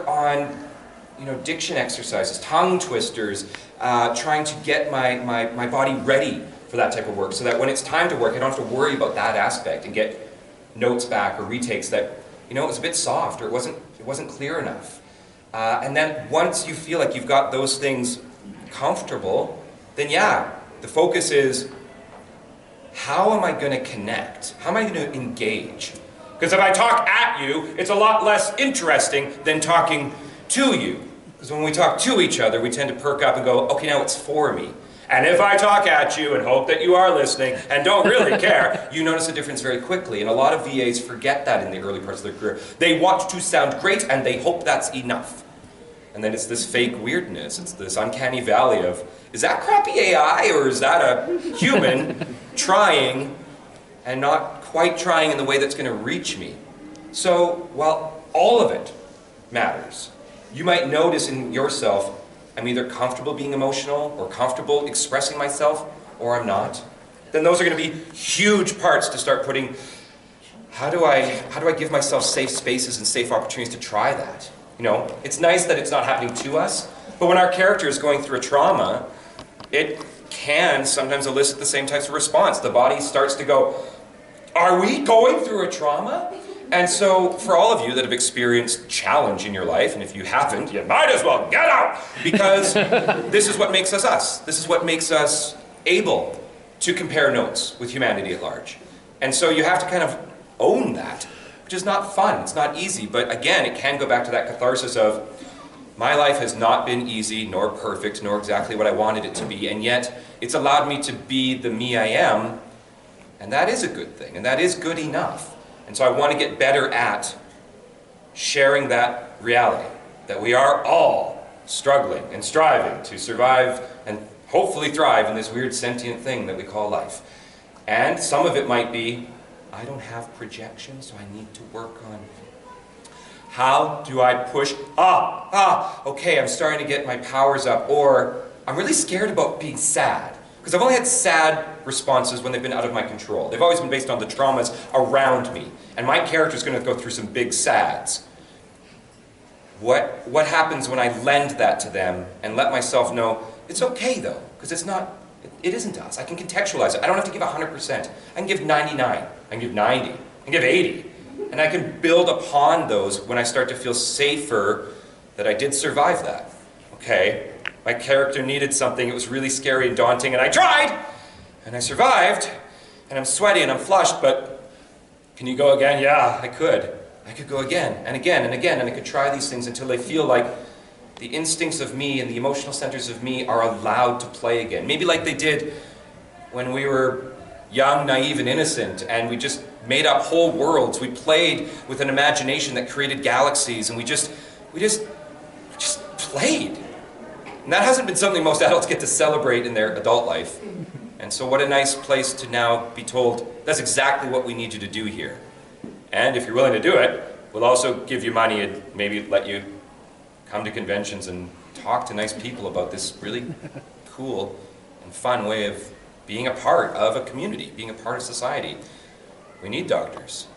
work on, diction exercises, tongue twisters, trying to get my body ready for that type of work, so that when it's time to work, I don't have to worry about that aspect and get notes back or retakes that, it was a bit soft or it wasn't clear enough. And then once you feel like you've got those things comfortable, then yeah, the focus is, how am I going to connect? How am I going to engage? Because if I talk at you, it's a lot less interesting than talking to you. Because when we talk to each other, we tend to perk up and go, okay, now it's for me. And if I talk at you and hope that you are listening and don't really care, you notice a difference very quickly. And a lot of VAs forget that in the early parts of their career. They want to sound great and they hope that's enough. And then it's this fake weirdness. It's this uncanny valley of, is that crappy AI or is that a human trying and not quite trying in the way that's going to reach me? So while all of it matters, you might notice in yourself, I'm either comfortable being emotional or comfortable expressing myself, or I'm not. Then those are going to be huge parts to start putting, how do I give myself safe spaces and safe opportunities to try that? It's nice that it's not happening to us, but when our character is going through a trauma, it can sometimes elicit the same types of response. The body starts to go, are we going through a trauma? And so for all of you that have experienced challenge in your life, and if you haven't, you might as well get out, because this is what makes us us. This is what makes us able to compare notes with humanity at large. And so you have to kind of own that, which is not fun, it's not easy, but again, it can go back to that catharsis of, my life has not been easy, nor perfect, nor exactly what I wanted it to be, and yet it's allowed me to be the me I am, and that is a good thing, and that is good enough. And so I want to get better at sharing that reality, that we are all struggling and striving to survive and hopefully thrive in this weird sentient thing that we call life. And some of it might be, I don't have projection, so I need to work on, how do I push, okay, I'm starting to get my powers up, or I'm really scared about being sad. Because I've only had sad responses when they've been out of my control. They've always been based on the traumas around me. And my character's going to go through some big sads. What happens when I lend that to them and let myself know, it's okay though, because it isn't us. I can contextualize it. I don't have to give 100%. I can give 99. I can give 90. I can give 80. And I can build upon those when I start to feel safer that I did survive that. Okay. My character needed something, it was really scary and daunting, and I tried! And I survived, and I'm sweaty and I'm flushed, but can you go again? Yeah, I could. I could go again, and again, and again, and I could try these things until I feel like the instincts of me and the emotional centers of me are allowed to play again. Maybe like they did when we were young, naive, and innocent, and we just made up whole worlds. We played with an imagination that created galaxies, and we just played. And that hasn't been something most adults get to celebrate in their adult life. And so what a nice place to now be told, that's exactly what we need you to do here. And if you're willing to do it, we'll also give you money and maybe let you come to conventions and talk to nice people about this really cool and fun way of being a part of a community, being a part of society. We need doctors.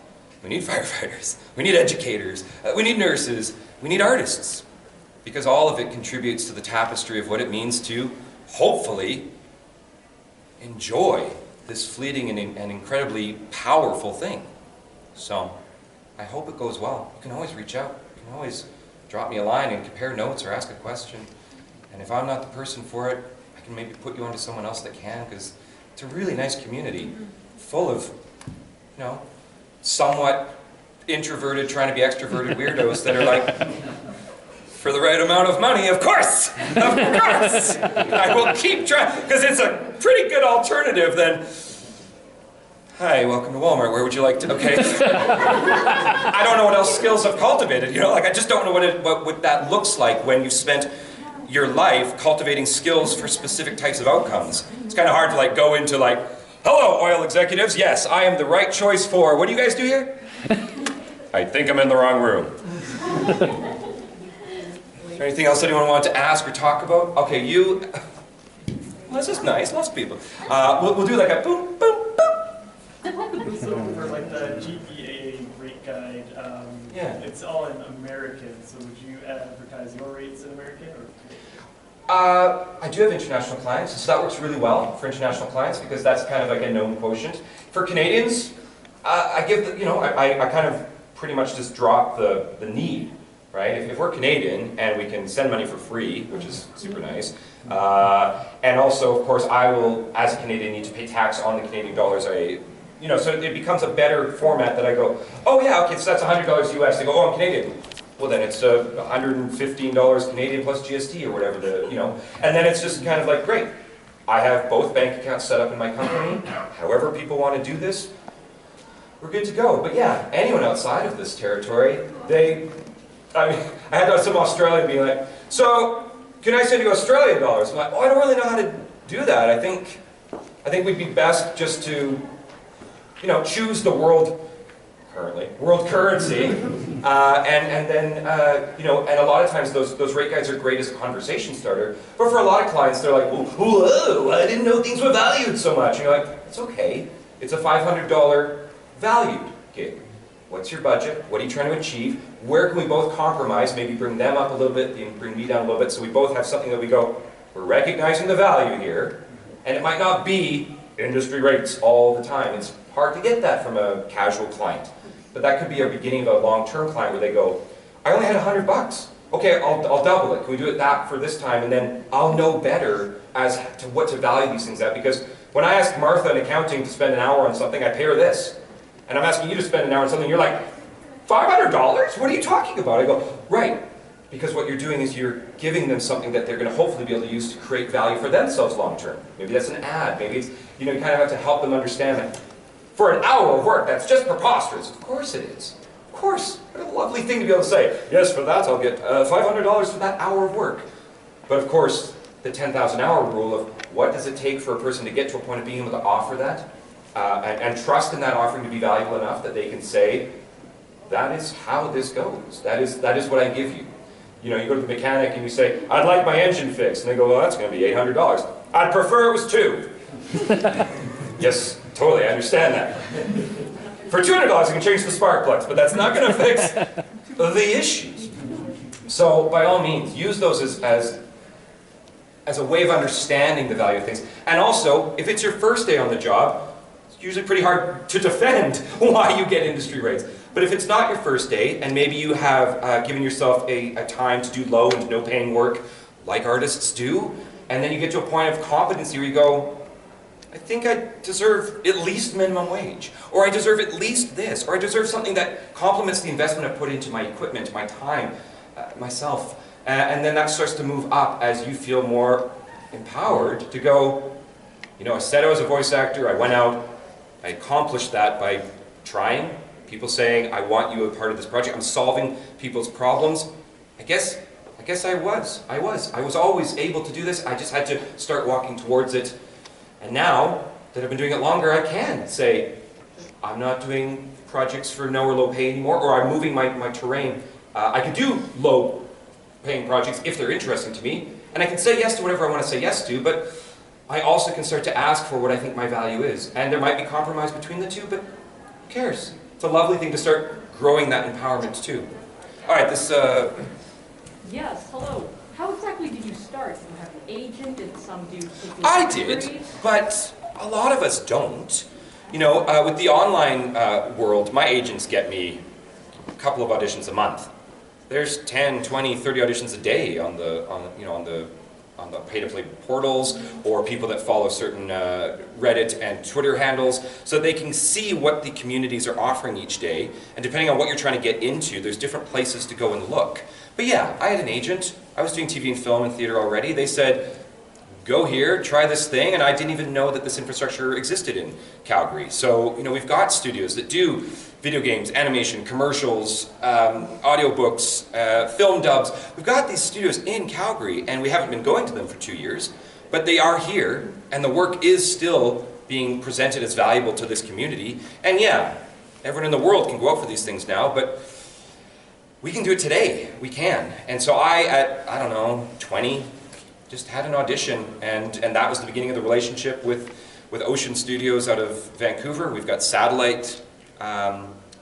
We need firefighters. We need educators. We need nurses. We need artists. Because all of it contributes to the tapestry of what it means to, hopefully, enjoy this fleeting and incredibly powerful thing. So, I hope it goes well. You can always reach out. You can always drop me a line and compare notes or ask a question. And if I'm not the person for it, I can maybe put you onto someone else that can, because it's a really nice community full of, somewhat introverted, trying to be extroverted weirdos that are like, for the right amount of money, of course! Of course! I will keep trying, because it's a pretty good alternative than, hi, welcome to Walmart, where would you like to, okay. I don't know what else skills I've cultivated, I just don't know what that looks like when you've spent your life cultivating skills for specific types of outcomes. It's kind of hard to go into hello, oil executives, yes, I am the right choice for, what do you guys do here? I think I'm in the wrong room. Is there anything else anyone wanted to ask or talk about? Okay, you... Well, this is nice, lots of people. We'll do a boom, boom, boom. So for the GPA rate guide, Yeah. It's all in American, so would you advertise your rates in American or? I do have international clients, so that works really well for international clients because that's kind of like a known quotient. For Canadians, I give, I kind of pretty much just drop the need, right? If we're Canadian and we can send money for free, which is super nice, and also, of course, I will, as a Canadian, need to pay tax on the Canadian dollars so it becomes a better format that I go, oh yeah, okay, so that's $100 US. They go, oh, I'm Canadian. Well, then it's $115 Canadian plus GST or whatever and then it's just kind of like, great. I have both bank accounts set up in my company. However people want to do this, we're good to go. But yeah, anyone outside of this territory, I had some Australian being like, so can I send you Australian dollars? I'm like, oh, I don't really know how to do that. I think we'd be best just to, choose the world currency, and then and a lot of times those rate guides are great as a conversation starter. But for a lot of clients, they're like, whoa, I didn't know things were valued so much. And you're like, it's okay. It's a $500 valued gig. What's your budget? What are you trying to achieve? Where can we both compromise? Maybe bring them up a little bit, bring me down a little bit, so we both have something that we go, we're recognizing the value here, and it might not be industry rates all the time. It's hard to get that from a casual client. But that could be a beginning of a long-term client where they go, I only had $100. Okay, I'll double it. Can we do it that for this time? And then I'll know better as to what to value these things at. Because when I ask Martha in accounting to spend an hour on something, I pay her this. And I'm asking you to spend an hour on something, you're like, $500? What are you talking about? I go, right. Because what you're doing is you're giving them something that they're going to hopefully be able to use to create value for themselves long-term. Maybe that's an ad. Maybe it's, you kind of have to help them understand that. For an hour of work, that's just preposterous. Of course it is. Of course. What a lovely thing to be able to say, yes, for that I'll get $500 for that hour of work. But of course, the 10,000 hour rule of what does it take for a person to get to a point of being able to offer that, and trust in that offering to be valuable enough that they can say, that is how this goes. That is what I give you. You go to the mechanic and you say, I'd like my engine fixed. And they go, well, that's going to be $800. I'd prefer it was $2. Yes, totally, I understand that. For $200, I can change the spark plugs, but that's not going to fix the issues. So, by all means, use those as a way of understanding the value of things. And also, if it's your first day on the job, it's usually pretty hard to defend why you get industry rates. But if it's not your first day, and maybe you have given yourself a time to do low and no paying work, like artists do, and then you get to a point of competency where you go, I think I deserve at least minimum wage, or I deserve at least this, or I deserve something that complements the investment I put into my equipment, my time, myself. And then that starts to move up as you feel more empowered to go, I said I was a voice actor, I went out, I accomplished that by trying, people saying, I want you a part of this project, I'm solving people's problems. I guess I was. I was always able to do this, I just had to start walking towards it. And now that I've been doing it longer, I can say, I'm not doing projects for no or low pay anymore, or I'm moving my terrain. I could do low paying projects if they're interesting to me, and I can say yes to whatever I want to say yes to, but I also can start to ask for what I think my value is. And there might be compromise between the two, but who cares? It's a lovely thing to start growing that empowerment too. All right, this... Yes, hello. How exactly did you start? Did you have an agent? Did some do? I did, but a lot of us don't. With the online world, my agents get me a couple of auditions a month. There's 10, 20, 30 auditions a day on the pay-to-play portals, or people that follow certain Reddit and Twitter handles, so they can see what the communities are offering each day. And depending on what you're trying to get into, there's different places to go and look. But yeah, I had an agent. I was doing TV and film and theater already. They said, go here, try this thing, and I didn't even know that this infrastructure existed in Calgary. So, we've got studios that do video games, animation, commercials, audiobooks, film dubs. We've got these studios in Calgary, and we haven't been going to them for 2 years, but they are here, and the work is still being presented as valuable to this community. And yeah, everyone in the world can go out for these things now, but we can do it today. We can. And so at 20, just had an audition, and that was the beginning of the relationship with Ocean Studios out of Vancouver. We've got satellite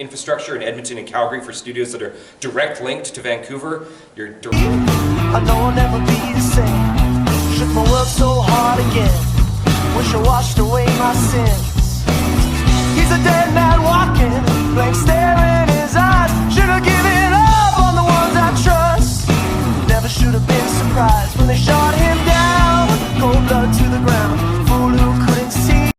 infrastructure in Edmonton and Calgary for studios that are direct linked to Vancouver. I know I'll never be the same. Shook my world so hard again. Wish I washed away my sins. He's a dead man walking, blank stare in his eyes. Should have given up on the ones I trust. Never should have been surprised when they shot him down. Cold blood to the ground.